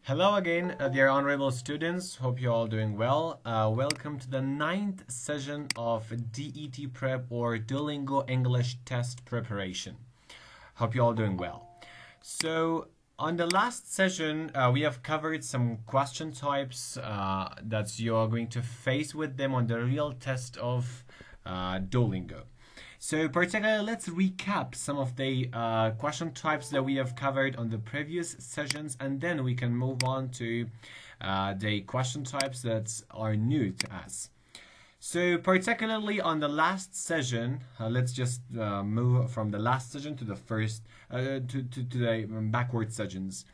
Hello again, dear honorable students. Hope you're all doing well. Welcome to the 9th session of DET Prep or Duolingo English Test Preparation. Hope you're all doing well. So, on the last session, we have covered some question types that you are going to face with them on the real test of Duolingo. So particularly, let's recap some of the question types that we have covered on the previous sessions, and then we can move on to the question types that are new to us. So particularly on the last session, let's just move from the last session to the first, to the backward sessions.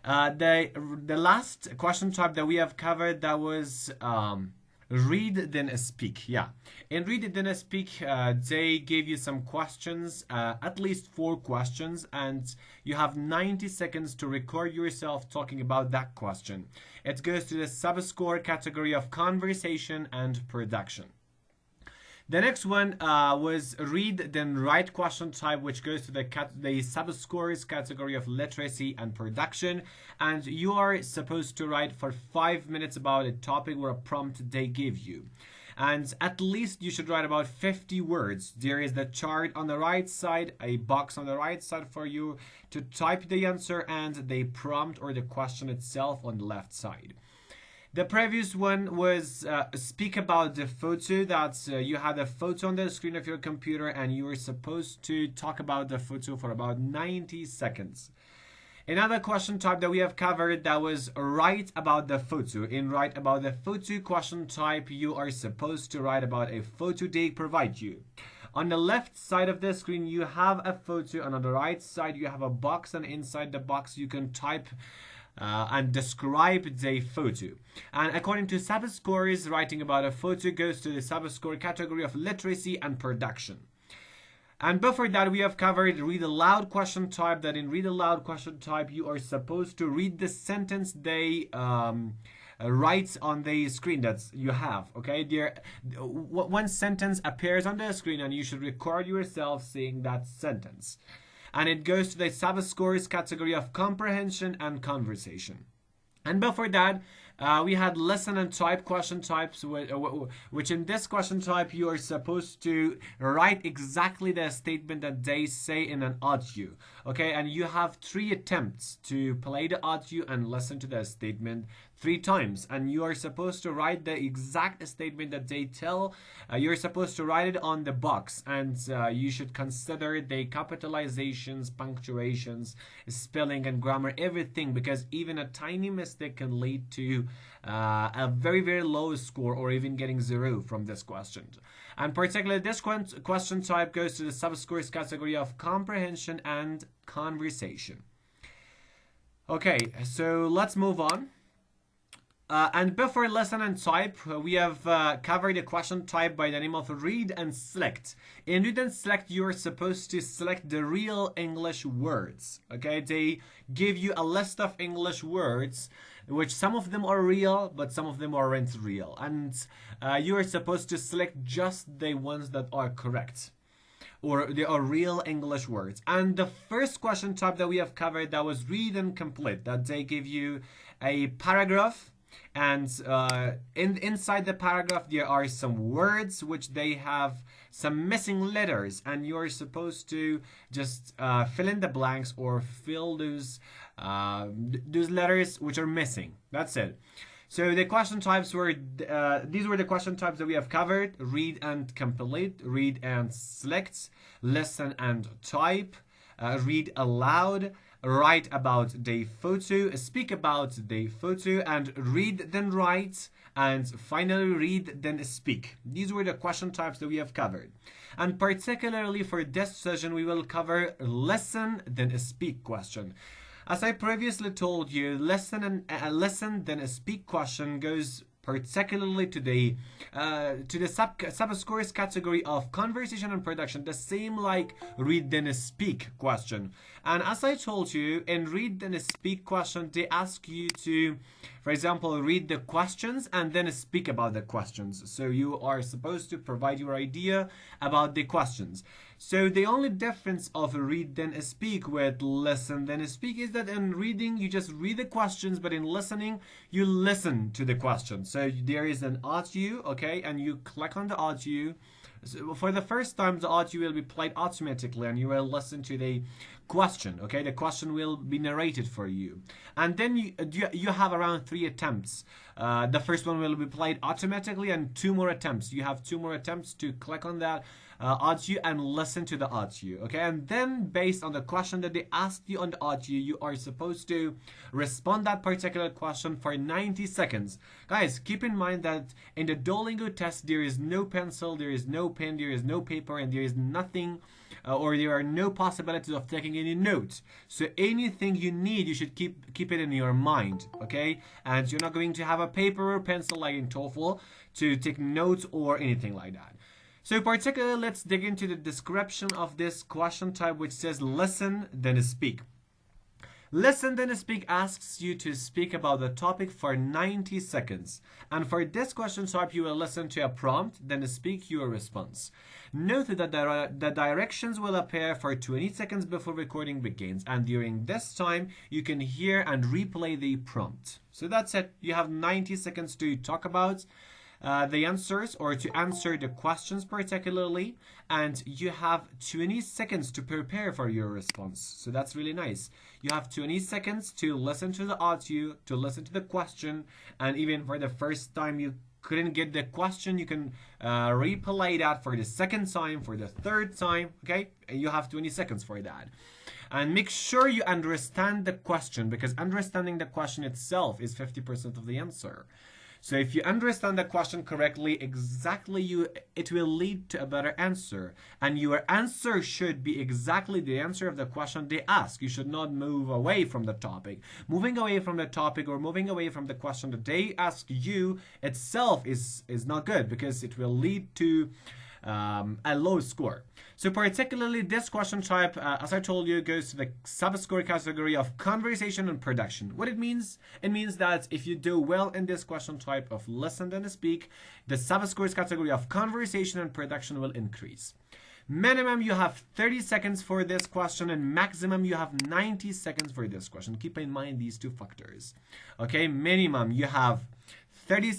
The last question type that we have covered, that was read then speak. Yeah, in read then speak, they gave you some questions, at least 4 questions, and you have 90 seconds to record yourself talking about that question. It goes to the sub-score category of conversation and production. The next one was read then write question type, which goes to the sub-scores category of literacy and production, and you are supposed to write for 5 minutes about a topic or a prompt they give you. And at least you should write about 50 words. There is the chart on the right side, a box on the right side for you to type the answer, and the prompt or the question itself on the left side. The previous one was speak about the photo. That you had a photo on the screen of your computer and you were supposed to talk about the photo for about 90 seconds. Another question type that we have covered, that was write about the photo. In write about the photo question type, you are supposed to write about a photo they provide you. On the left side of the screen, you have a photo, and on the right side, you have a box, and inside the box, you can type and describe the photo. And according to sub-scores, writing about a photo goes to the sub-score category of literacy and production. And before that, we have covered read aloud question type, that in read aloud question type, you are supposed to read the sentence they write on the screen that you have. Okay, there, one sentence appears on the screen and you should record yourself saying that sentence. And it goes to the sub-scores category of comprehension and conversation. And before that, we had listen and type question types, which in this question type, you are supposed to write exactly the statement that they say in an audio. Okay, and you have 3 attempts to play the audio and listen to the statement 3 times, and you are supposed to write the exact statement that they tell. You're supposed to write it on the box, and you should consider the capitalizations, punctuations, spelling and grammar, everything, because even a tiny mistake can lead to a very, very low score, or even getting 0 from this question. And particularly this question type goes to the sub-scores category of comprehension and conversation. Okay, so let's move on. And before listen and type, we have covered a question type by the name of read and select. In read and select, you're supposed to select the real English words. Okay, they give you a list of English words, which some of them are real, but some of them aren't real. And you are supposed to select just the ones that are correct, or they are real English words. And the first question type that we have covered, that was read and complete, that they give you a paragraph, and inside the paragraph there are some words which they have some missing letters, and you're supposed to just fill in the blanks or fill those letters which are missing. That's it. So the question types were, these were the question types that we have covered: read and complete, read and select, listen and type, read aloud, write about the photo, speak about the photo, and read then write, and finally read then speak. These were the question types that we have covered. And particularly for this session, we will cover listen then speak question. As I previously told you, listen then speak question goes particularly to the sub-scores category of conversation and production, the same like read then speak question. And as I told you, in read then speak question, they ask you to, for example, read the questions and then speak about the questions. So you are supposed to provide your idea about the questions. So the only difference of read then speak with listen then speak is that in reading you just read the questions, but in listening you listen to the question. So there is an audio, okay, and you click on the audio. So for the first time, the audio will be played automatically, and you will listen to the question. Okay, the question will be narrated for you, and then you have around 3 attempts. The first one will be played automatically, and 2 more attempts. You have 2 more attempts to click on that audio and listen to the audio. Okay, and then based on the question that they asked you on the audio, you are supposed to respond that particular question for 90 seconds. Guys, keep in mind that in the Duolingo test, there is no pencil, there is no pen, there is no paper, and there is nothing or there are no possibilities of taking any notes. So anything you need, you should keep it in your mind, okay? And you're not going to have a paper or pencil like in TOEFL to take notes or anything like that. So particularly, let's dig into the description of this question type, which says listen, then speak. Listen, then speak asks you to speak about the topic for 90 seconds. And for this question type, you will listen to a prompt, then speak your response. Note that the directions will appear for 20 seconds before recording begins. And during this time, you can hear and replay the prompt. So that's it. You have 90 seconds to talk about the answers or to answer the questions particularly, and you have 20 seconds to prepare for your response. So that's really nice. You have 20 seconds to listen to the audio, to listen to the question, and even for the first time you couldn't get the question, you can replay that for the second time, for the third time, okay? And you have 20 seconds for that. And make sure you understand the question, because understanding the question itself is 50% of the answer. So if you understand the question correctly, it will lead to a better answer. And your answer should be exactly the answer of the question they ask. You should not move away from the topic. Moving away from the topic or moving away from the question that they ask you itself is not good, because it will lead to a low score. So particularly this question type, as I told you, goes to the sub-score category of conversation and production. What it means that if you do well in this question type of listen then speak, the sub-scores category of conversation and production will increase. Minimum you have 30 seconds for this question, and maximum you have 90 seconds for this question. Keep in mind these two factors. Okay, minimum you have 30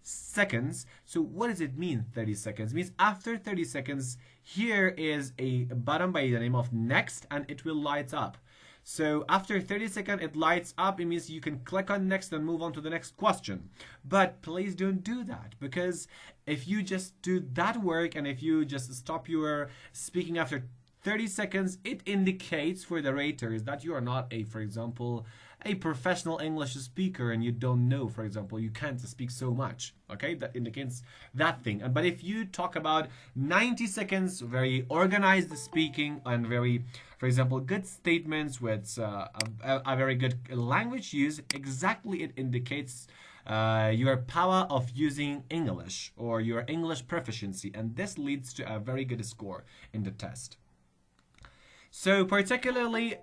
seconds. So what does it mean, 30 seconds? It means after 30 seconds, here is a button by the name of next, and it will light up. So after 30 seconds, it lights up. It means you can click on next and move on to the next question. But please don't do that, because if you just do that work and if you just stop your speaking after 30 seconds, it indicates for the raters that you are not for example, a professional English speaker, and you don't know, for example, you can't speak so much. Okay, that indicates that thing. But if you talk about 90 seconds, very organized speaking and very, for example, good statements with a very good language use, exactly it indicates your power of using English or your English proficiency, and this leads to a very good score in the test. So particularly,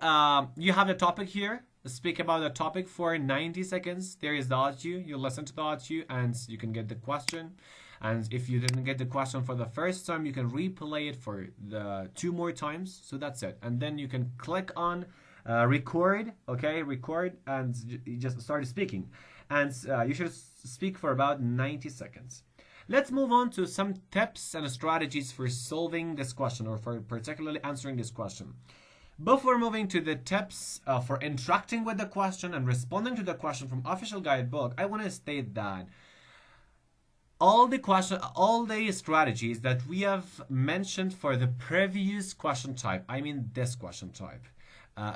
you have the topic here. Speak about the topic for 90 seconds. There is the audio. You listen to the audio and you can get the question. And if you didn't get the question for the first time, you can replay it for the 2 more times. So that's it. And then you can click on record. Okay, record, and you just start speaking. And you should speak for about 90 seconds. Let's move on to some tips and strategies for solving this question, or for particularly answering this question. Before moving to the tips for interacting with the question and responding to the question from official guidebook, I want to state that all the strategies that we have mentioned for the previous question type, I mean this question type,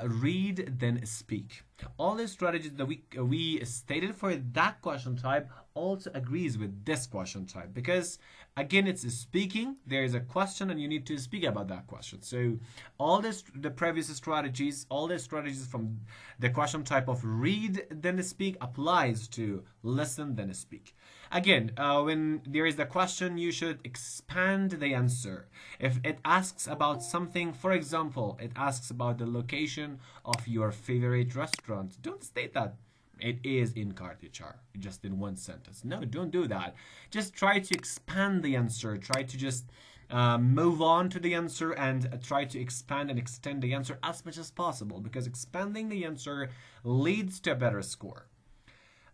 read then speak. All the strategies that we stated for that question type also agrees with this question type, because again, it's speaking. There is a question and you need to speak about that question. So all the previous strategies, all the strategies from the question type of read then speak applies to listen then speak. Again, when there is the question, you should expand the answer. If it asks about something, for example, it asks about the location of your favorite restaurant, don't state that it is in Cartichar, just in one sentence. No, don't do that. Just try to expand the answer. Try to just move on to the answer and try to expand and extend the answer as much as possible, because expanding the answer leads to a better score.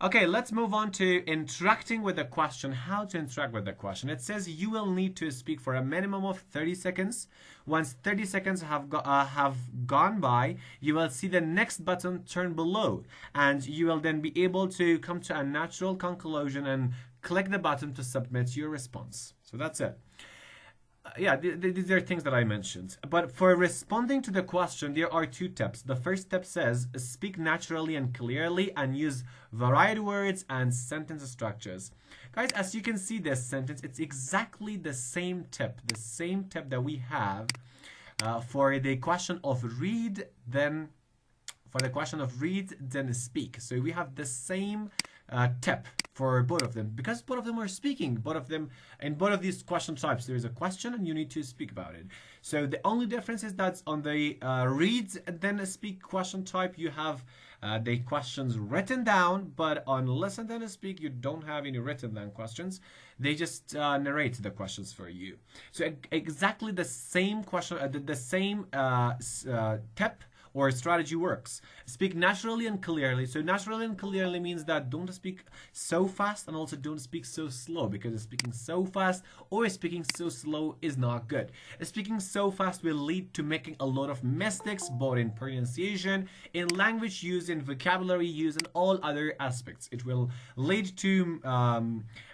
Okay, let's move on to interacting with the question. How to interact with the question. It says you will need to speak for a minimum of 30 seconds. Once 30 seconds have gone by, you will see the next button turn below, and you will then be able to come to a natural conclusion and click the button to submit your response. So that's it. Yeah, these are things that I mentioned. But for responding to the question, there are two tips. The first step says speak naturally and clearly and use varied words and sentence structures. Guys, as you can see this sentence, it's exactly the same tip that we have for the question of read, then speak. So we have the same tip for both of them, because both of them are speaking. In both of these question types, there is a question and you need to speak about it. So the only difference is that on the read then speak question type, you have the questions written down, but on listen then speak, you don't have any written down questions. They just narrate the questions for you. So exactly the same question, the same tip or strategy works. Speak naturally and clearly. So naturally and clearly means that don't speak so fast and also don't speak so slow, because speaking so fast or speaking so slow is not good. Speaking so fast will lead to making a lot of mistakes, both in pronunciation, in language use, in vocabulary use, and all other aspects. It will lead to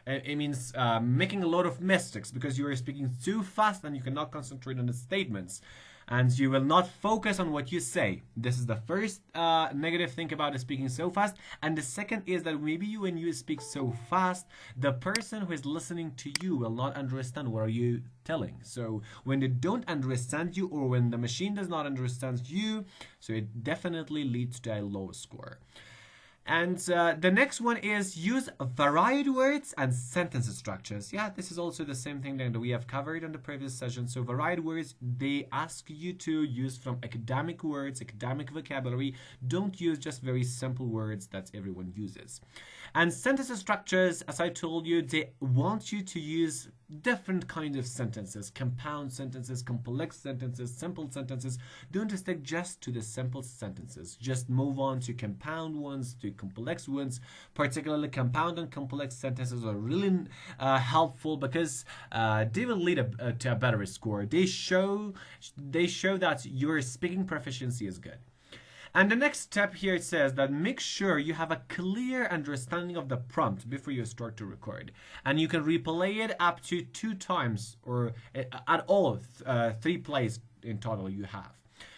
making a lot of mistakes, because you are speaking too fast and you cannot concentrate on the statements, and you will not focus on what you say. This is the first negative thing about speaking so fast. And the second is that maybe when you speak so fast, the person who is listening to you will not understand what are you telling. So when they don't understand you, or when the machine does not understand you, so it definitely leads to a low score. And the next one is use varied words and sentence structures. Yeah, this is also the same thing that we have covered in the previous session. So varied words, they ask you to use from academic words, academic vocabulary. Don't use just very simple words that everyone uses. And sentence structures, as I told you, they want you to use different kinds of sentences, compound sentences, complex sentences, simple sentences. Don't stick just to the simple sentences. Just move on to compound ones, to complex ones. Particularly compound and complex sentences are really helpful, because they will lead to a better score. They show that your speaking proficiency is good. And the next step here, it says that make sure you have a clear understanding of the prompt before you start to record. And you can replay it up to 2 times, or at all 3 plays in total you have.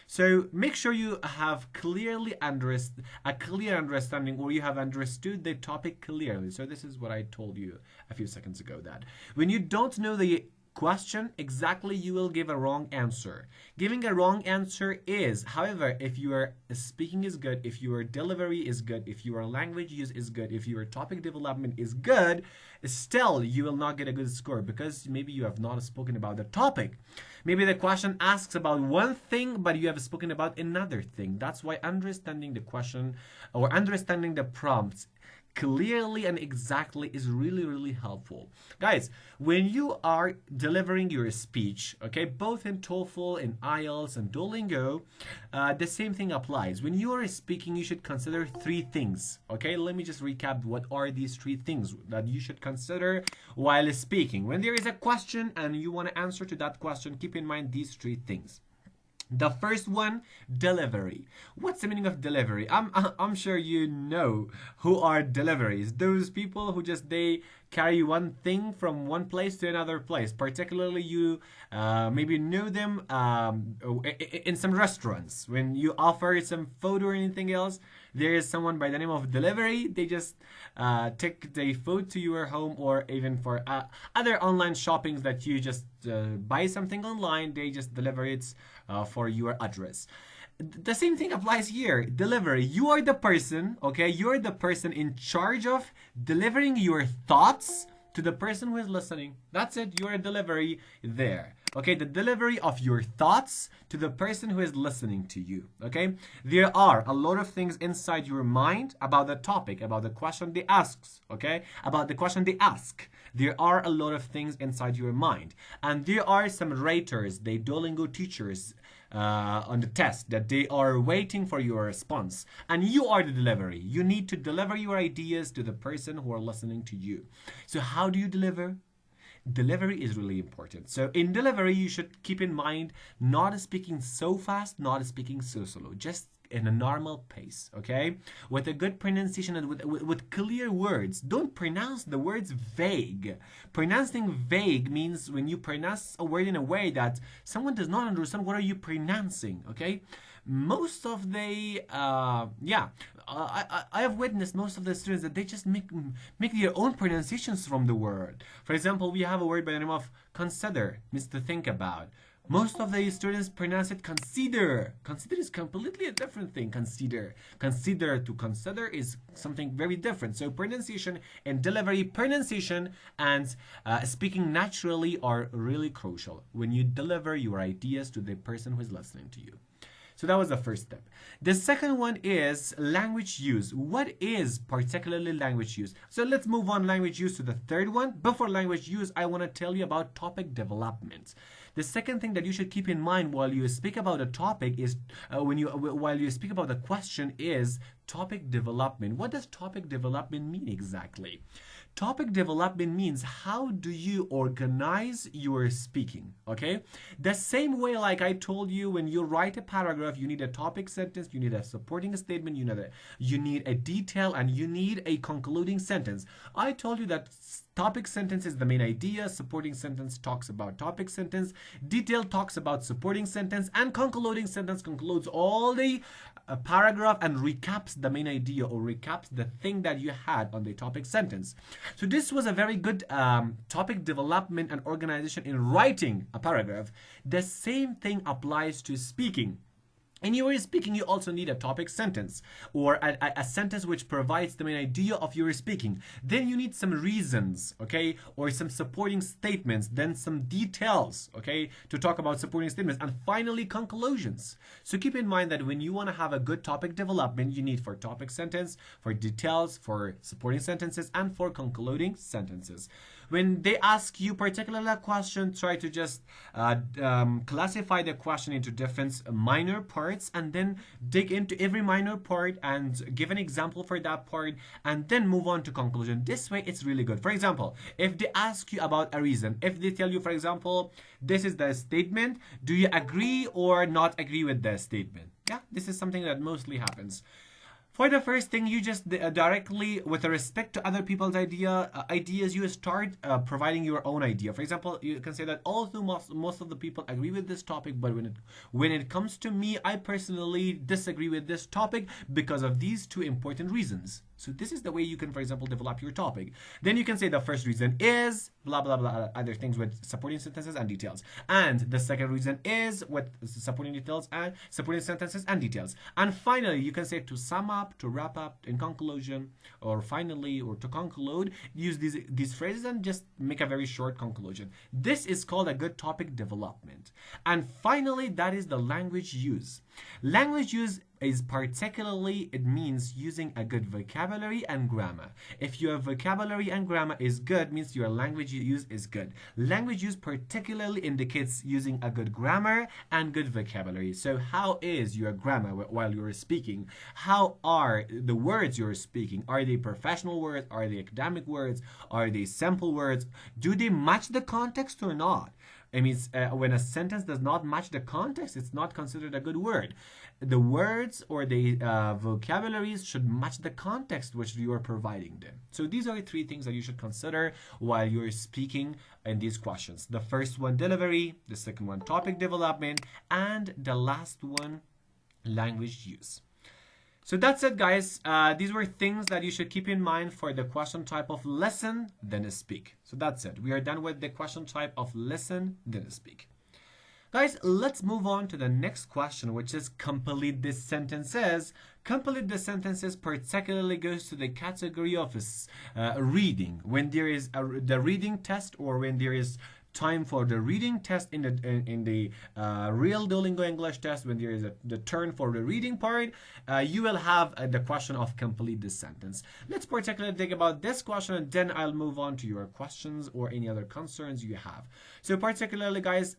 So make sure you have a clear understanding, or you have understood the topic clearly. So this is what I told you a few seconds ago, that when you don't know the question exactly, you will give a wrong answer. Giving a wrong answer is, however, if your speaking is good, if your delivery is good, if your language use is good, if your topic development is good, still you will not get a good score, because maybe you have not spoken about the topic. Maybe the question asks about one thing, but you have spoken about another thing. That's why understanding the question or understanding the prompts clearly and exactly is really, really helpful. Guys, when you are delivering your speech, okay, both in TOEFL, in IELTS, and Duolingo, the same thing applies. When you are speaking, you should consider 3 things, okay? Let me just recap what are these 3 things that you should consider while speaking. When there is a question and you want to answer to that question, keep in mind these 3 things. The first one, delivery. What's the meaning of delivery? I'm sure you know who are deliveries. Those people who they carry one thing from one place to another place. Particularly you maybe know them in some restaurants. When you offer some food or anything else, there is someone by the name of delivery. They just take the food to your home, or even for other online shoppings that you just buy something online, they just deliver it for your address. The same thing applies here. Delivery. You are the person, okay? You're the person in charge of delivering your thoughts to the person who is listening. That's it. You're a delivery there. Okay, the delivery of your thoughts to the person who is listening to you. Okay, there are a lot of things inside your mind about the topic, about the question they ask. Okay, about the question they ask. There are a lot of things inside your mind, and there are some raters, the Duolingo teachers, on the test, that they are waiting for your response, and you are the delivery. You need to deliver your ideas to the person who are listening to you. So how do you deliver? Delivery is really important. So in delivery, you should keep in mind not speaking so fast, not speaking so slow, just in a normal pace, okay? With a good pronunciation and with clear words. Don't pronounce the words vague. Pronouncing vague means when you pronounce a word in a way that someone does not understand what are you pronouncing, okay? Most of the, I have witnessed most of the students that they just make their own pronunciations from the word. For example, we have a word by the name of consider, means to think about. Most of the students pronounce it consider. Consider is completely a different thing. Consider. Consider to consider is something very different. So pronunciation and delivery, pronunciation and speaking naturally are really crucial when you deliver your ideas to the person who is listening to you. So that was the first step. The second one is language use. What is particularly language use? So let's move on language use to the third one. Before language use, I want to tell you about topic development. The second thing that you should keep in mind while you speak about a topic is while you speak about the question is topic development. What does topic development mean exactly? Topic development means how do you organize your speaking, okay? The same way like I told you when you write a paragraph, you need a topic sentence, you need a supporting statement, you need a detail, and you need a concluding sentence. I told you that topic sentence is the main idea, supporting sentence talks about topic sentence, detail talks about supporting sentence, and concluding sentence concludes all the paragraph and recaps the main idea or recaps the thing that you had on the topic sentence. So this was a very good topic development and organization in writing a paragraph. The same thing applies to speaking. In your speaking, you also need a topic sentence or a sentence which provides the main idea of your speaking. Then you need some reasons, okay, or some supporting statements, then some details, okay, to talk about supporting statements, and finally conclusions. So keep in mind that when you want to have a good topic development, you need for topic sentence, for details, for supporting sentences, and for concluding sentences. When they ask you particularly a question, try to just classify the question into different minor parts and then dig into every minor part and give an example for that part and then move on to conclusion. This way, it's really good. For example, if they ask you about a reason, if they tell you, for example, this is the statement, do you agree or not agree with the statement? Yeah, this is something that mostly happens. For the first thing, you just directly, with respect to other people's ideas, you start providing your own idea. For example, you can say that although most of the people agree with this topic, but when it comes to me, I personally disagree with this topic because of these two important reasons. So this is the way you can, for example, develop your topic. Then you can say the first reason is blah, blah, blah, other things with supporting sentences and details. And the second reason is with supporting details and supporting sentences and details. And finally, you can say to sum up, to wrap up, in conclusion, or finally, or to conclude, use these phrases and just make a very short conclusion. This is called a good topic development. And finally, that is the language use. Language use is particularly, it means using a good vocabulary and grammar. If your vocabulary and grammar is good, means your language use is good. Language use particularly indicates using a good grammar and good vocabulary. So how is your grammar while you're speaking? How are the words you're speaking? Are they professional words? Are they academic words? Are they simple words? Do they match the context or not? It means when a sentence does not match the context, it's not considered a good word. The words or the vocabularies should match the context which you are providing them. So these are the three things that you should consider while you're speaking in these questions. The first one, delivery. The second one, topic development. And the last one, language use. So that's it, guys. These were things that you should keep in mind for the question type of listen, then speak. So that's it. We are done with the question type of listen, then speak. Guys, let's move on to the next question, which is complete the sentences. Complete the sentences particularly goes to the category of reading. When there is the reading test or when there is time for the reading test in the real Duolingo English test, when there is the turn for the reading part, you will have the question of complete this sentence. Let's particularly think about this question, and then I'll move on to your questions or any other concerns you have. So particularly, guys,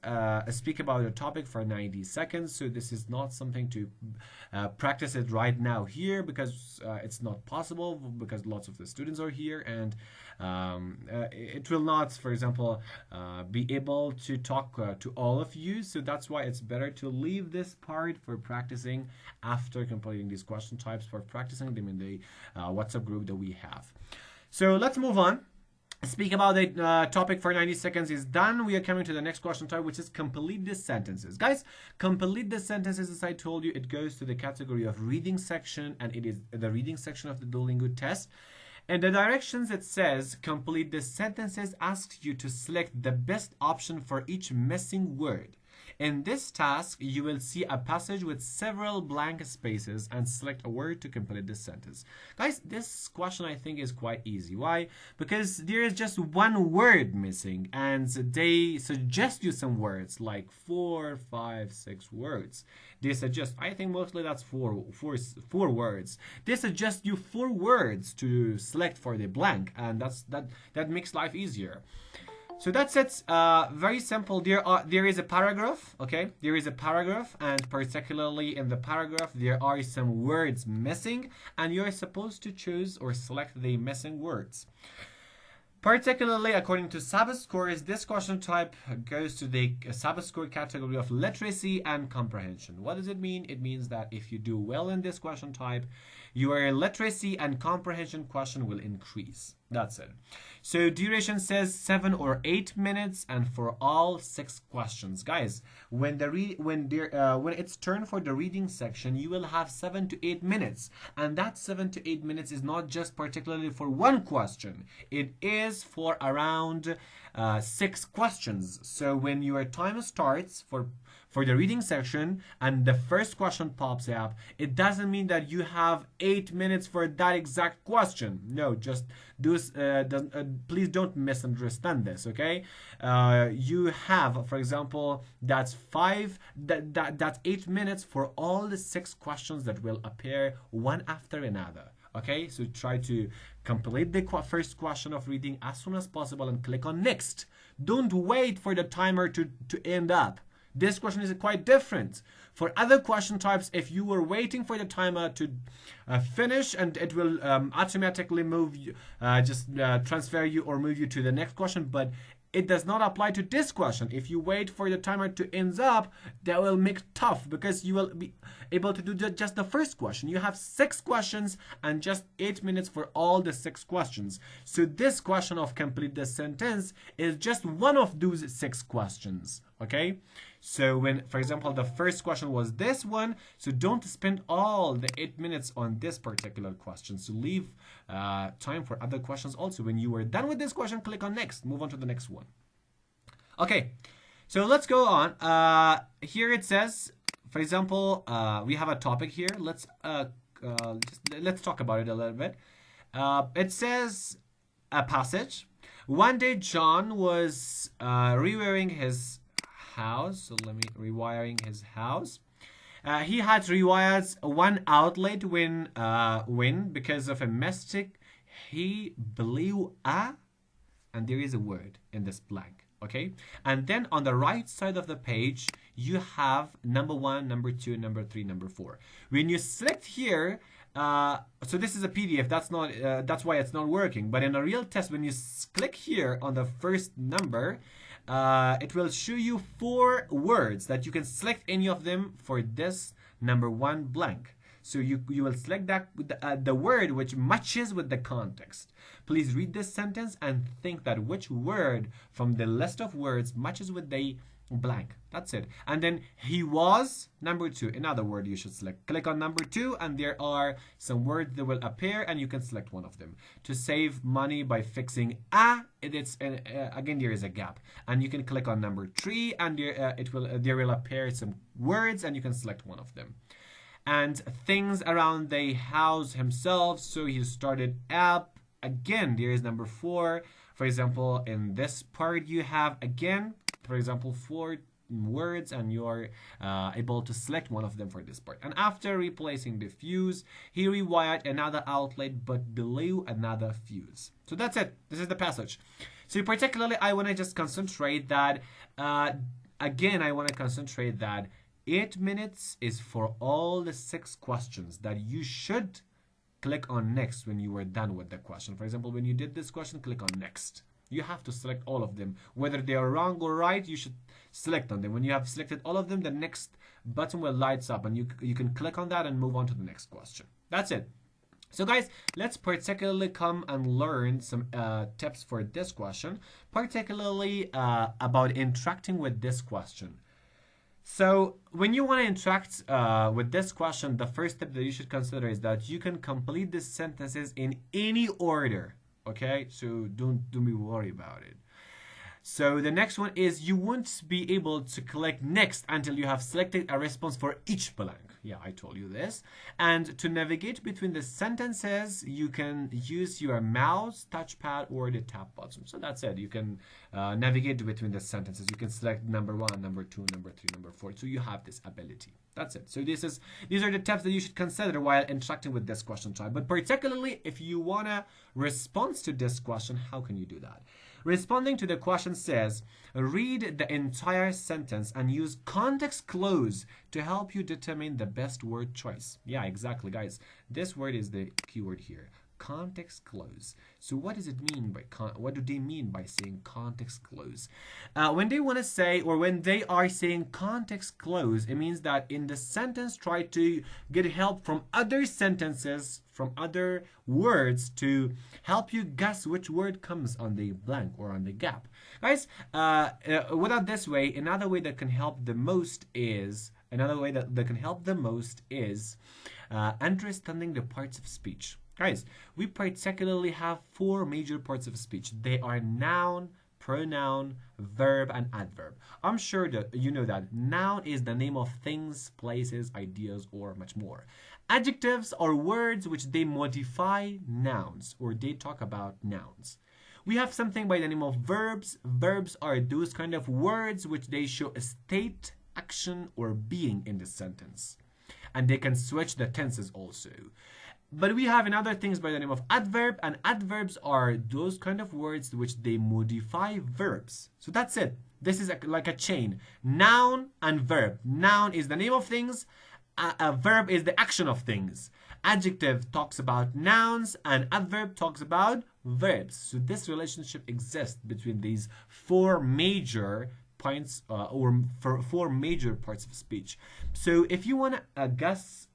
speak about the topic for 90 seconds. So this is not something to practice it right now here, because it's not possible, because lots of the students are here, and it will not, for example, be able to talk to all of you. So that's why it's better to leave this part for practicing after completing these question types, for practicing them in the WhatsApp group that we have. So let's move on. Speak about the topic for 90 seconds is done. We are coming to the next question type, which is complete the sentences. Guys, complete the sentences, as I told you, it goes to the category of reading section, and it is the reading section of the Duolingo test. And the directions, it says complete the sentences, asks you to select the best option for each missing word. In this task, you will see a passage with several blank spaces and select a word to complete this sentence. Guys, this question I think is quite easy. Why? Because there is just one word missing, and they suggest you some words, like 4, 5, 6 words. They suggest, I think mostly that's four words. They suggest you 4 words to select for the blank, and that makes life easier. So that's it. Very simple. There is a paragraph. Okay, there is a paragraph, and particularly in the paragraph there are some words missing, and you're supposed to choose or select the missing words. Particularly according to Sabbath scores, this question type goes to the Sabbath score category of literacy and comprehension. What does it mean? It means that if you do well in this question type, your literacy and comprehension question will increase. That's it. So duration says 7 or 8 minutes, and for all 6 questions. Guys, when it's turn for the reading section, you will have 7 to 8 minutes, and that 7 to 8 minutes is not just particularly for one question. It is for around 6 questions. So when your time starts for the reading section and the first question pops up, it doesn't mean that you have 8 minutes for that exact question. No, just please don't misunderstand this, okay? You have, for example, that's 8 minutes for all the 6 questions that will appear one after another. Okay, so try to complete the first question of reading as soon as possible and click on next. Don't wait for the timer to end up. This question is quite different. For other question types, if you were waiting for the timer to finish, and it will automatically move you, transfer you or move you to the next question, but it does not apply to this question. If you wait for the timer to end up, that will make it tough, because you will be able to do just the first question. You have 6 questions and just 8 minutes for all the 6 questions. So this question of complete the sentence is just one of those 6 questions. Okay, so when, for example, the first question was this one, so don't spend all the 8 minutes on this particular question. So leave time for other questions also. When you are done with this question, click on next, move on to the next one. Okay, so let's go on. Here it says, for example, we have a topic here. Let's talk about it a little bit. It says a passage. One day John was rewiring his house. So let me rewiring his house. He had rewired one outlet when because of a mistake he blew a, and there is a word in this blank. Okay, and then on the right side of the page you have number 1, number 2, number 3, number 4. When you select here, so this is a PDF, that's why it's not working. But in a real test, when you click here on the first number, it will show you 4 words that you can select any of them for this number 1 blank. So you will select that the word which matches with the context. Please read this sentence and think that which word from the list of words matches with the blank. That's it. And then he was number 2. Another word you should select. Click on number 2, and there are some words that will appear, and you can select one of them. To save money by fixing a, again there is a gap, and you can click on number 3, and there will appear some words, and you can select one of them. And things around the house himself, so he started up. Again, there is number 4. For example, in this part, you have, again, for example, 4 words, and you're able to select one of them for this part. And after replacing the fuse, he rewired another outlet but below another fuse. So that's it. This is the passage. So particularly, I want to just concentrate that, again, I want to concentrate that 8 minutes is for all the 6 questions that you should click on next when you were done with the question. For example, when you did this question, click on next. You have to select all of them. Whether they are wrong or right, you should select on them. When you have selected all of them, the next button will lights up and you can click on that and move on to the next question. That's it. So guys, let's particularly come and learn some tips for this question, particularly about interacting with this question. So when you want to interact with this question, the first step that you should consider is that you can complete these sentences in any order. Okay, so don't be worried about it. So the next one is you won't be able to click next until you have selected a response for each blank. Yeah, I told you this. And to navigate between the sentences, you can use your mouse, touchpad, or the tab button. So that's it. You can navigate between the sentences. You can select number 1, number 2, number 3, number 4. So you have this ability. That's it. So these are the tips that you should consider while interacting with this question type. But particularly if you want to respond to this question, how can you do that? Responding to the question says, read the entire sentence and use context clues to help you determine the best word choice. Yeah, exactly, guys. This word is the keyword here. Context clues. So what does it mean by what do they mean by saying context clues? When they want to say, or when they are saying context clues, it means that in the sentence try to get help from other sentences, from other words to help you guess which word comes on the blank or on the gap. Guys, without this way, another way that can help the most is understanding the parts of speech. Guys, we particularly have 4 major parts of speech. They are noun, pronoun, verb, and adverb. I'm sure that you know that noun is the name of things, places, ideas, or much more. Adjectives are words which they modify nouns, or they talk about nouns. We have something by the name of verbs. Verbs are those kind of words which they show a state, action, or being in the sentence. And they can switch the tenses also. But we have another things by the name of adverb, and adverbs are those kind of words which they modify verbs. So that's it. This is like a chain. Noun and verb. Noun is the name of things. A verb is the action of things. Adjective talks about nouns and adverb talks about verbs. So this relationship exists between these 4 major points or 4 major parts of speech. So if you want to guess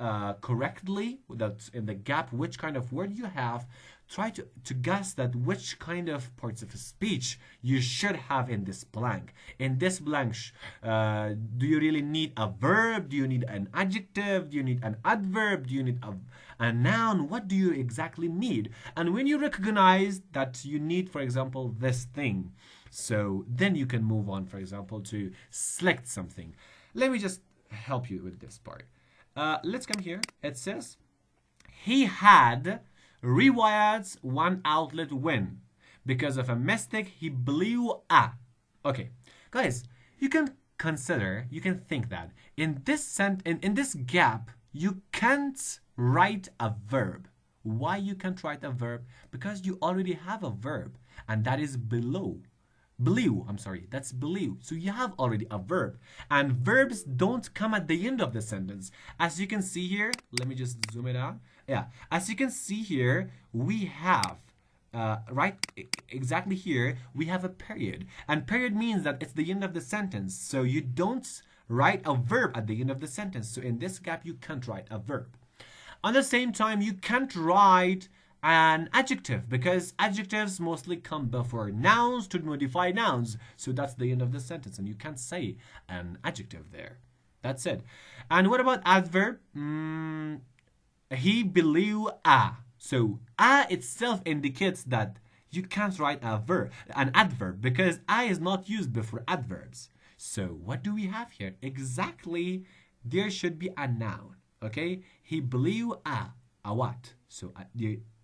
correctly without in the gap which kind of word you have, try to guess that which kind of parts of speech you should have in this blank. In this blank, do you really need a verb? Do you need an adjective? Do you need an adverb? Do you need a noun? What do you exactly need? And when you recognize that you need, for example, this thing, so then you can move on, for example, to select something. Let me just help you with this part. Let's come here. It says, he had rewired one outlet when, because of a mistake, he blew a. Okay, guys, you can think that in this gap, you can't write a verb. Why you can't write a verb? Because you already have a verb, and that is below. That's blew. So you have already a verb. And verbs don't come at the end of the sentence. As you can see here, let me just zoom it out. Yeah, as you can see here, we have, right exactly here, we have a period. And period means that it's the end of the sentence. So you don't write a verb at the end of the sentence. So in this gap, you can't write a verb. At the same time, you can't write an adjective because adjectives mostly come before nouns to modify nouns. So that's the end of the sentence and you can't say an adjective there. That's it. And what about adverb? He blew a. So a itself indicates that you can't write an adverb because a is not used before adverbs. So what do we have here? Exactly, there should be a noun. Okay, he blew a what? So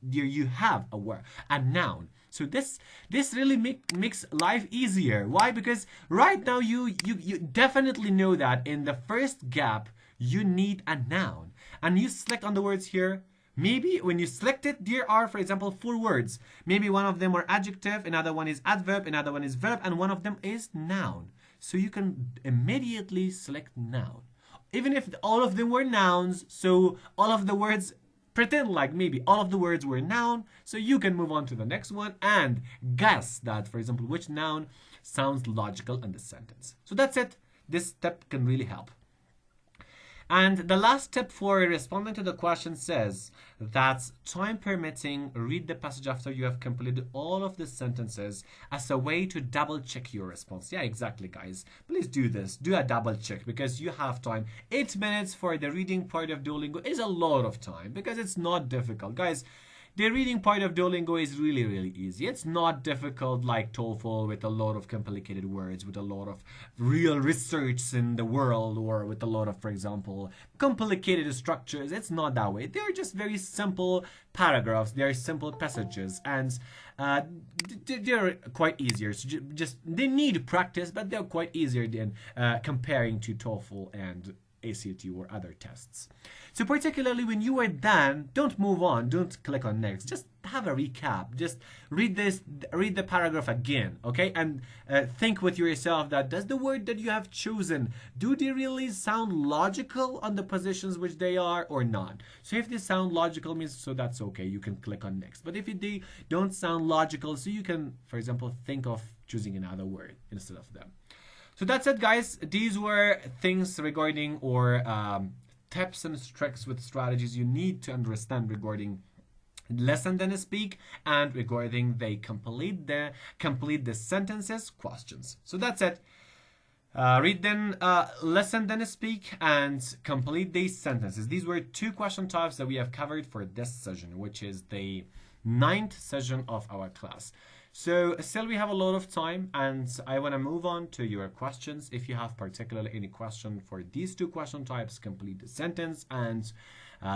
there you have a word, a noun. So this really makes life easier. Why? Because right now you definitely know that in the first gap you need a noun, and you select on the words here. Maybe when you select it, there are, for example, 4 words. Maybe one of them are adjective, another one is adverb, another one is verb, and one of them is noun. So you can immediately select noun. Even if all of them were nouns, so all of the words, pretend like maybe all of the words were noun, so you can move on to the next one and guess that, for example, which noun sounds logical in the sentence. So that's it. This step can really help. And the last tip for responding to the question says that, time permitting, read the passage after you have completed all of the sentences as a way to double check your response. Yeah, exactly, guys. Please do this. Do a double check because you have time. 8 minutes for the reading part of Duolingo is a lot of time because it's not difficult. Guys, the reading part of Duolingo is really, really easy. It's not difficult like TOEFL with a lot of complicated words, with a lot of real research in the world, or with a lot of, for example, complicated structures. It's not that way. They're just very simple paragraphs. They're simple passages, and they're quite easier. So just they need practice, but they're quite easier than comparing to TOEFL and ACT or other tests. So particularly when you are done, don't move on, don't click on next. Just have a recap. Just read the paragraph again, okay? And think with yourself that, does the word that you have chosen, do they really sound logical on the positions which they are or not? So if they sound logical, means so that's okay. You can click on next. But if they don't sound logical, so you can, for example, think of choosing another word instead of them. So that's it, guys. These were things regarding, or tips and tricks with strategies you need to understand regarding listen then speak, and regarding they complete the sentences questions. So that's it. Read then, listen then speak, and complete these sentences. These were 2 question types that we have covered for this session, which is the 9th session of our class. So still we have a lot of time, and I want to move on to your questions. If you have particularly any question for these 2 question types, complete the sentence and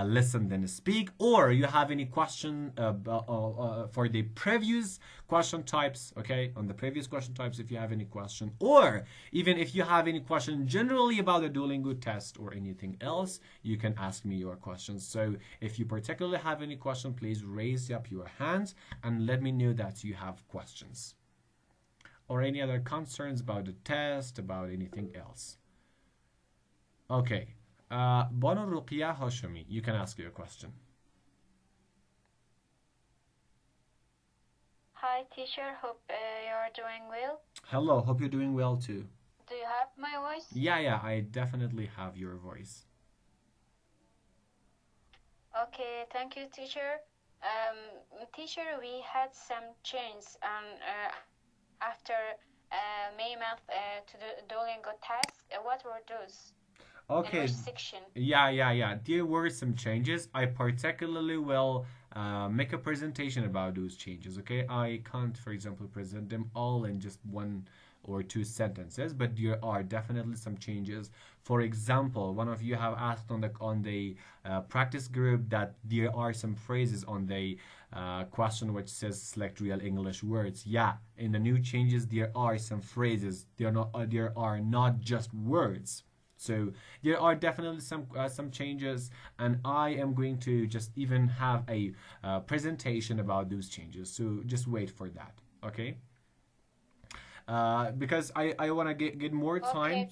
listen then speak, or you have any question for the previous question types, okay, on the previous question types, if you have any question, or even if you have any question generally about the Duolingo test or anything else, you can ask me your questions. So if you particularly have any question, please raise up your hands and let me know that you have questions or any other concerns about the test, about anything else. Okay. Banu Ruqya Hashemi, you can ask your question. Hi teacher, hope you're doing well. Hello, hope you're doing well too. Do you have my voice? Yeah, I definitely have your voice. Okay, thank you teacher. Teacher, we had some changes after May month to the Duolingo task. What were those? Okay. Section. Yeah. There were some changes. I particularly will make a presentation about those changes. Okay, I can't, for example, present them all in just 1 or 2 sentences, but there are definitely some changes. For example, one of you have asked on the practice group that there are some phrases on the question which says select real English words. Yeah, in the new changes there are some phrases. There are not just words. So there are definitely some changes, and I am going to just even have a presentation about those changes. So just wait for that, okay? Because I want to get more time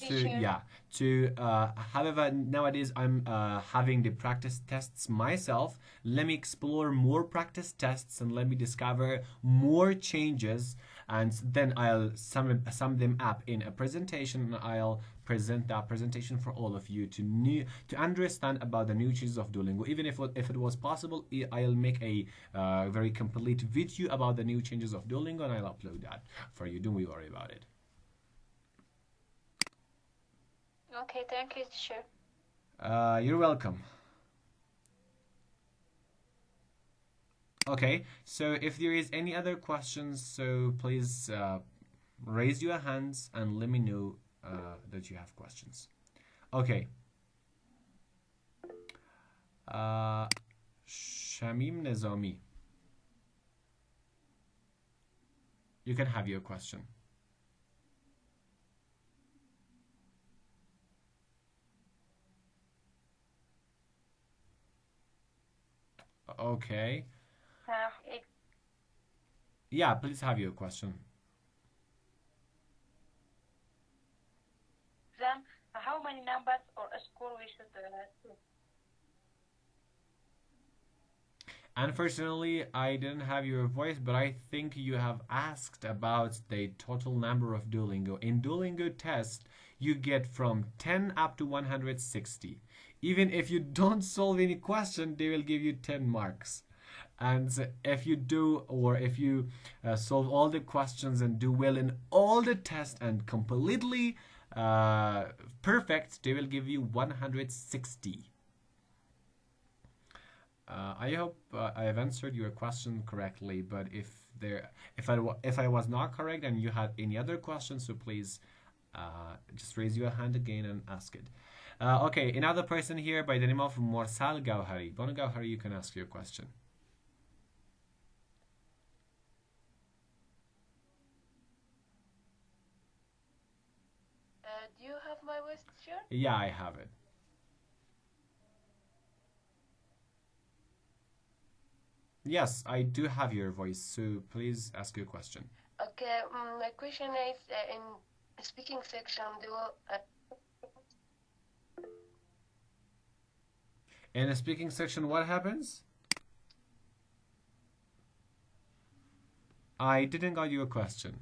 however, nowadays I'm having the practice tests myself. Let me explore more practice tests and let me discover more changes, and then I'll sum them up in a presentation, and I'll present that presentation for all of you to understand about the new changes of Duolingo. Even if it was possible, I'll make a very complete video about the new changes of Duolingo, and I'll upload that for you. Don't worry about it. Okay, thank you, teacher. You're welcome. Okay, so if there is any other questions, so please raise your hands and let me know that you have questions. Okay. Shamim Nizami. You can have your question. Okay. It, Yeah, please have your question. then how many numbers or a score we should choose? Unfortunately, I didn't have your voice, but I think you have asked about the total number of Duolingo. In Duolingo test, you get from 10 up to 160. Even if you don't solve any question, they will give you 10 marks. And if you do, or if you solve all the questions and do well in all the tests and completely perfect, they will give you 160. I hope I have answered your question correctly. But if I was not correct and you had any other questions, so please just raise your hand again and ask it. Okay, another person here by the name of Morsal Gauhari. Bon Gauhari, you can ask your question. Do you have my voice, teacher? Yeah, I have it. Yes, I do have your voice, so please ask your question. Okay, my question is in speaking section, In the speaking section, what happens? I didn't got your question.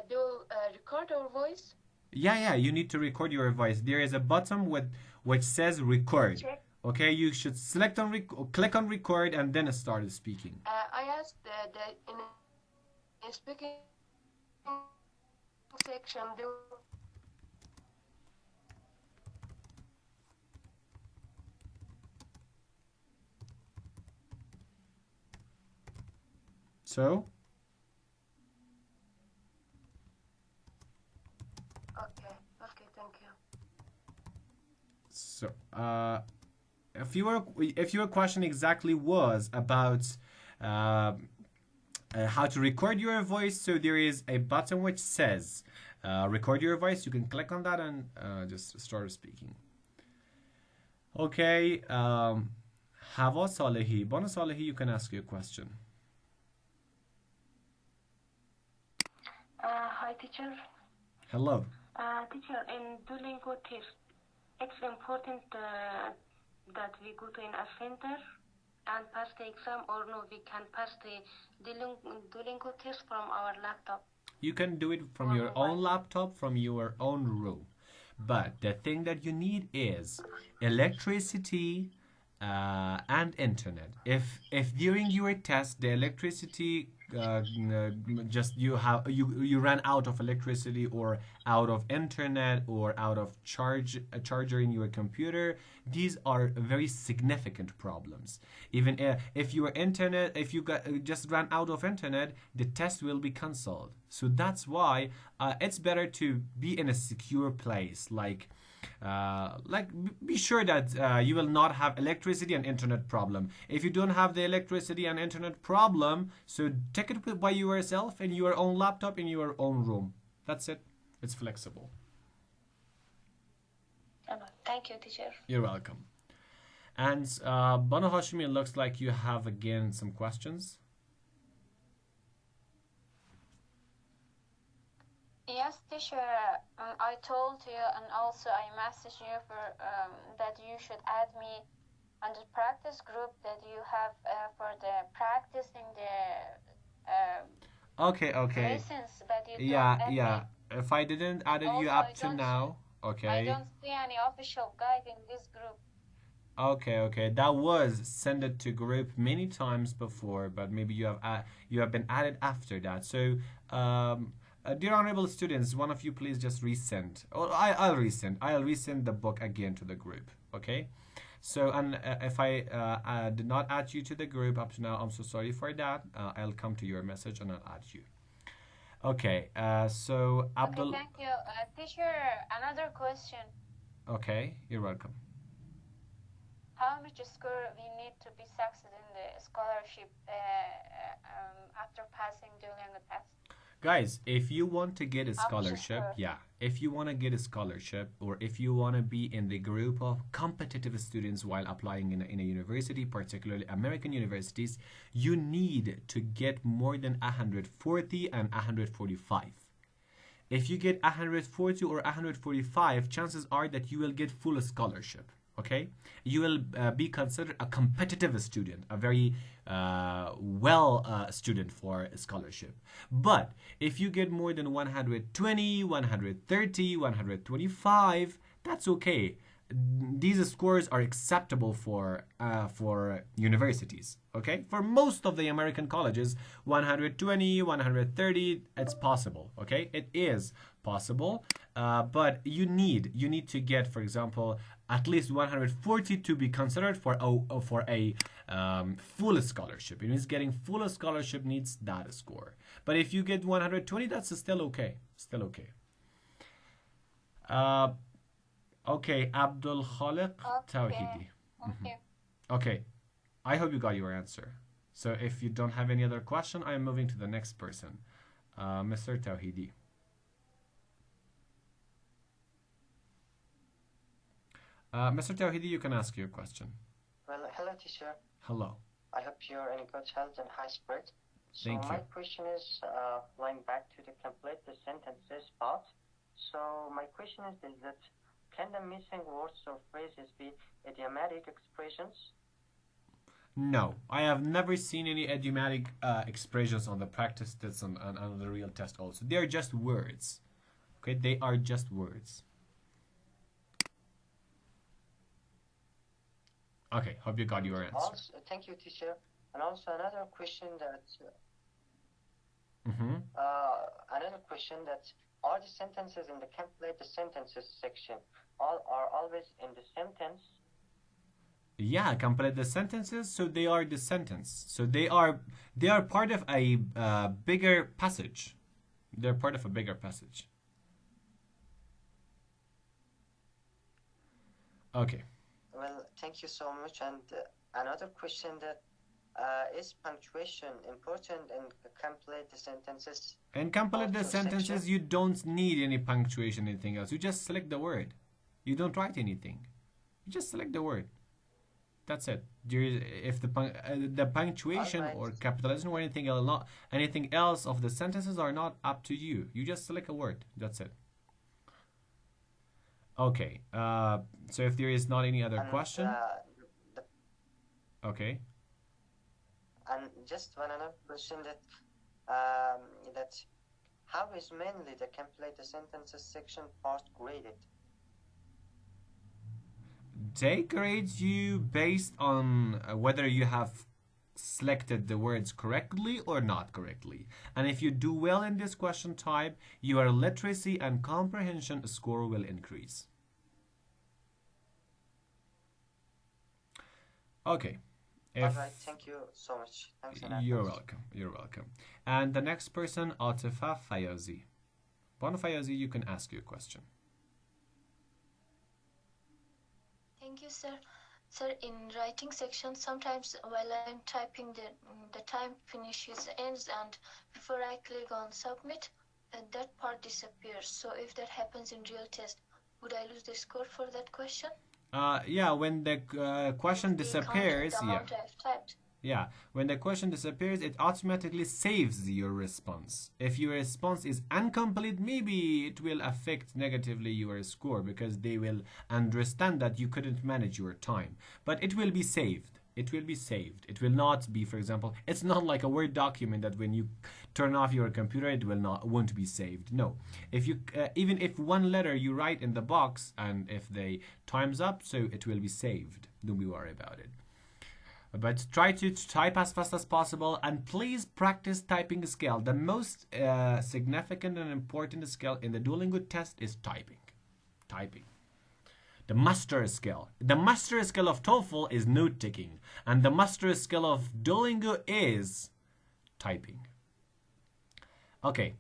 do record our voice? Yeah, you need to record your voice. There is a button with which says record. Check. Okay, you should select on click on record and then start speaking. I asked that in speaking section, So, okay, thank you. so if your question exactly was about how to record your voice, so there is a button which says record your voice. You can click on that and just start speaking. Okay. Hava Salehi. Bona Salehi, you can ask your question. Hi, teacher. Hello. Teacher, in Duolingo test, it's important that we go to in a center and pass the exam, or no, we can pass the Duolingo test from our laptop. You can do it from your own laptop, from your own room. But the thing that you need is electricity and internet. If during your test the electricity just you ran out of electricity, or out of internet, or out of a charger in your computer, these are very significant problems. Even if you just ran out of internet, the test will be cancelled. So that's why it's better to be in a secure place, be sure that you will not have electricity and internet problem. If you don't have the electricity and internet problem, so take it by yourself in your own laptop in your own room. That's it. It's flexible. Thank you, teacher. You're welcome. And Banu Hashimi, it looks like you have again some questions. Yes, teacher. I told you, and also I messaged you for that you should add me on the practice group that you have for the practicing the Okay. lessons, but you Yeah, don't add yeah. me. If I didn't add you Also, up to now, I okay. don't see any official guide in this group. Okay. That was sent it to group many times before, but maybe you have been added after that. So, dear honorable students, one of you please just resend. Oh, I'll resend. I'll resend the book again to the group. Okay. So, and if I did not add you to the group up to now, I'm so sorry for that. I'll come to your message and I'll add you. Okay. So Abdul. Okay, thank you, teacher. Another question: Okay, you're welcome. How much score we need to be success in the scholarship after passing Duolingo test? Guys, if you want to get a How much scholarship, score? yeah, if you want to get a scholarship or if you want to be in the group of competitive students while applying in a university, particularly American universities, you need to get more than 140 and 145. If you get 140 or 145, chances are that you will get full scholarship. Okay, you will be considered a competitive student, a very well student for a scholarship. But if you get more than 120, 130, 125, that's okay. These scores are acceptable for universities. Okay, for most of the American colleges, 120, 130, it's possible. Okay, it is possible, but you need to get, for example, at least 140 to be considered for a full scholarship. It means getting full scholarship needs that score. But if you get 120, that's still okay. Still okay. Okay, Abdul Khaliq Tawhidi. Okay. Okay, I hope you got your answer. So if you don't have any other question, I am moving to the next person, Mr. Tawhidi. Mr. Tawhidi, you can ask your question. Well, hello, teacher. Hello. I hope you're in good health and high spirit. So Thank my you. question is going back to the complete the sentences part. So my question is that can the missing words or phrases be idiomatic expressions? No, I have never seen any idiomatic expressions on the practice tests and on the real test also. They are just words. Okay, they are just words. Okay, hope you got your answer. Also, thank you, teacher. And also another question that Mm-hmm. are the sentences in the complete the sentences section are always in the sentence? Yeah, complete the sentences, so they are the sentence. So they are part of a bigger passage. They're part of a bigger passage. Okay. Well, thank you so much. And another question that is punctuation important in complete the sentences? And complete the Also sentences, section? you don't need any punctuation, anything else. You just select the word. You don't write anything. You just select the word. That's it. If the punctuation Alright. or capitalization or anything else of the sentences are not up to you. You just select a word. That's it. Okay. So if there is not any other And, question, the- okay. and just one another question that how is mainly the complete the sentences section part graded? They grade you based on whether you have selected the words correctly or not correctly. And if you do well in this question type, your literacy and comprehension score will increase. Okay. All right, thank you so much. Thanks in You're advance. welcome. You're welcome. And the next person, Atifa Fayozi. Banu Fayozi, you can ask your question. Thank you, sir. Sir, in writing section, sometimes while I'm typing, the time finishes, ends, and before I click on submit, that part disappears. So if that happens in real test, would I lose the score for that question? Yeah, when the question They disappears, count the amount I've typed. Yeah, when the question disappears, it automatically saves your response. If your response is incomplete, maybe it will affect negatively your score because they will understand that you couldn't manage your time. But it will be saved. It will be saved. It will not be, for example, it's not like a Word document that when you turn off your computer, it won't be saved. No, if you even if one letter you write in the box and if the time's up, so it will be saved. Don't be worried about it. But try to type as fast as possible and please practice typing skill. The most significant and important skill in the Duolingo test is typing. Typing. The master skill. The master skill of TOEFL is note taking. And the master skill of Duolingo is typing. Okay.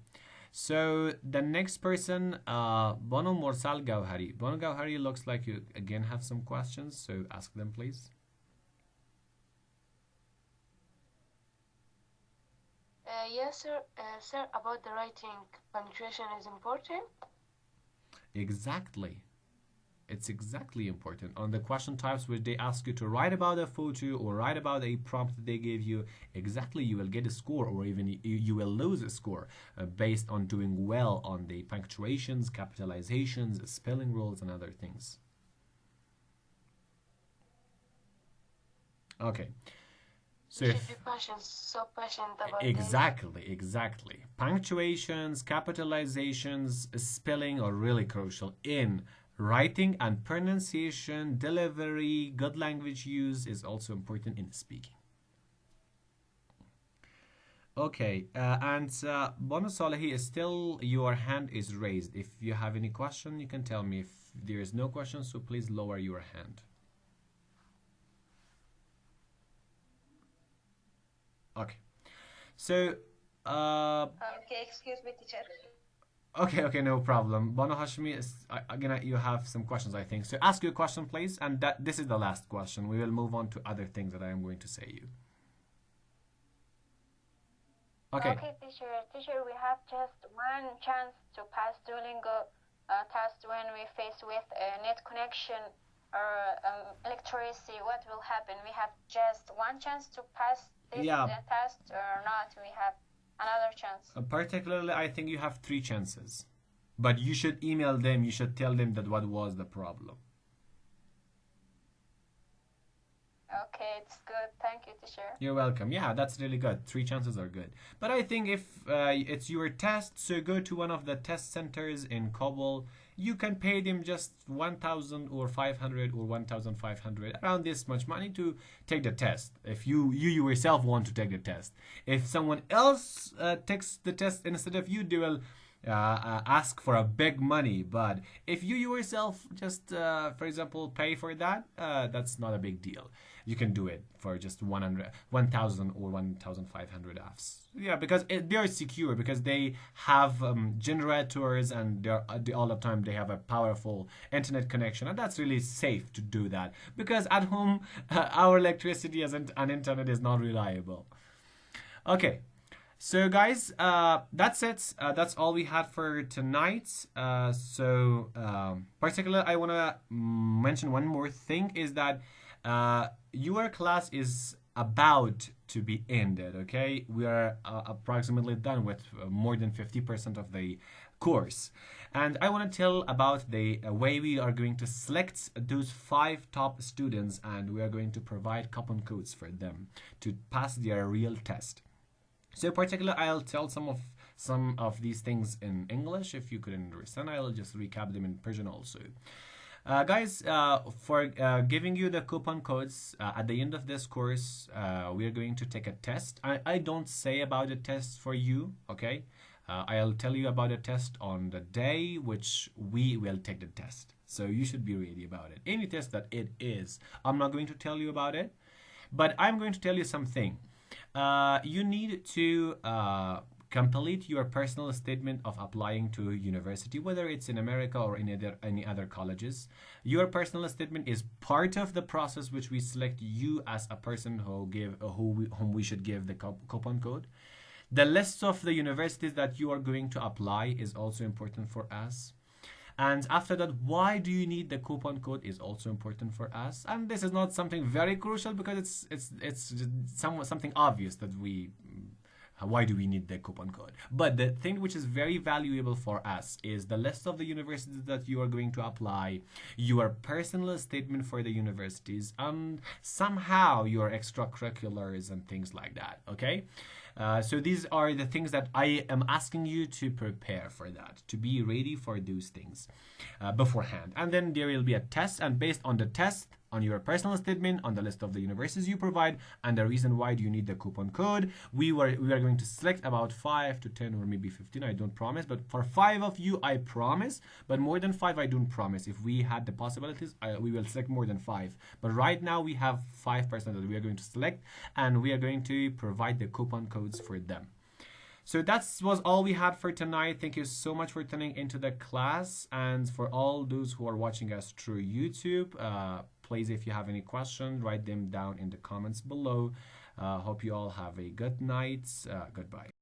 So the next person, Bono Morsal Gauhari. Bono Gauhari looks like you again have some questions. So ask them please. Yes, sir. Sir, about the writing, punctuation is important. Exactly. It's exactly important. On the question types where they ask you to write about a photo or write about a prompt that they gave you, exactly you will get a score, or even you will lose a score based on doing well on the punctuations, capitalizations, spelling rules, and other things. Okay. So We should be patient, so patient about this. exactly. Punctuations, capitalizations, spelling are really crucial in writing, and pronunciation, delivery, good language use is also important in speaking. Okay, and Bono Salehi is still, your hand is raised. If you have any question, you can tell me. If there is no question, so please lower your hand. Okay, so Okay, excuse me, teacher. okay, no problem. Bono Hashmi is again. You have some questions, I think. So ask your question, please, and that this is the last question. We will move on to other things that I am going to say you. Okay. Okay, teacher. Teacher, we have just one chance to pass Duolingo test when we face with a net connection or electricity. What will happen? We have just one chance to pass this test or not. We have another chance. Particularly, I think you have 3 chances. But you should email them. You should tell them that what was the problem. Okay, it's good. Thank you, teacher. You're welcome. Yeah, that's really good. 3 chances are good. But I think if it's your test, so go to one of the test centers in Kabul. You can pay them just 1,000 or 500 or 1,500, around this much money to take the test. If you yourself want to take the test. If someone else takes the test instead of you, they will ask for a big money. But if you yourself just, for example, pay for that, that's not a big deal. You can do it for just 1,000 or 1,500 AFs. Yeah, because they are secure, because they have generators, and all the time they have a powerful internet connection, and that's really safe to do that. Because at home, our electricity and internet is not reliable. Okay. So guys, that's it. That's all we had for tonight. Particularly, I want to mention one more thing, is that your class is about to be ended, okay? We are approximately done with more than 50% of the course. And I want to tell about the way we are going to select those 5 top students, and we are going to provide coupon codes for them to pass their real test. So particularly, I'll tell some of these things in English. If you couldn't understand, I'll just recap them in Persian also. Guys, for giving you the coupon codes at the end of this course, we are going to take a test. I don't say about the test for you, okay? I'll tell you about the test on the day which we will take the test. So you should be ready about it. Any test that it is, I'm not going to tell you about it, but I'm going to tell you something. You need to complete your personal statement of applying to university, whether it's in America or in any other colleges. Your personal statement is part of the process which we select you as a person whom we should give the coupon code. The list of the universities that you are going to apply is also important for us. And after that, why do you need the coupon code is also important for us. And this is not something very crucial, because it's something obvious that why do we need the coupon code? But the thing which is very valuable for us is the list of the universities that you are going to apply, your personal statement for the universities, and somehow your extracurriculars and things like that, okay? So these are the things that I am asking you to prepare for that, to be ready for those things beforehand. And then there will be a test, and based on the test, on your personal statement, on the list of the universities you provide, and the reason why do you need the coupon code, we are going to select about 5 to 10 or maybe 15. I don't promise, but for 5 of you I promise, but more than 5 I don't promise. If we had the possibilities, we will select more than 5, but right now we have 5% that we are going to select, and we are going to provide the coupon codes for them. So that was all we had for tonight. Thank you so much for tuning into the class, and for all those who are watching us through YouTube, please, if you have any questions, write them down in the comments below. Hope you all have a good night. Goodbye.